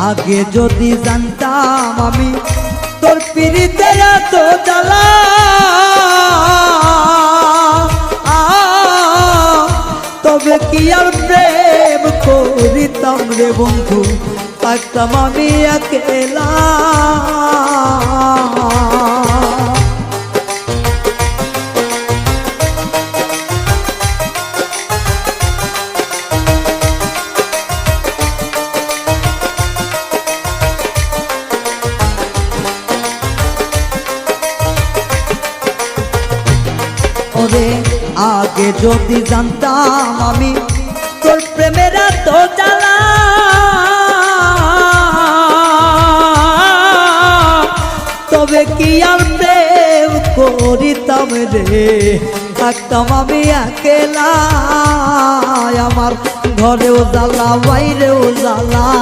আগে যদি জানতাম আমি তোর পিরিতে এত জ্বালা, তবে কি আর প্রেম করিতাম রে বন্ধু, থাকতাম আমি একলা। আগে যদি জানতাম আমি তোর প্রেমের এত জ্বালা, তবে কি আর প্রেম করিতাম রে, থাকতাম আমি একলা। আমার ঘরেও জ্বালা বাইরেও জ্বালা।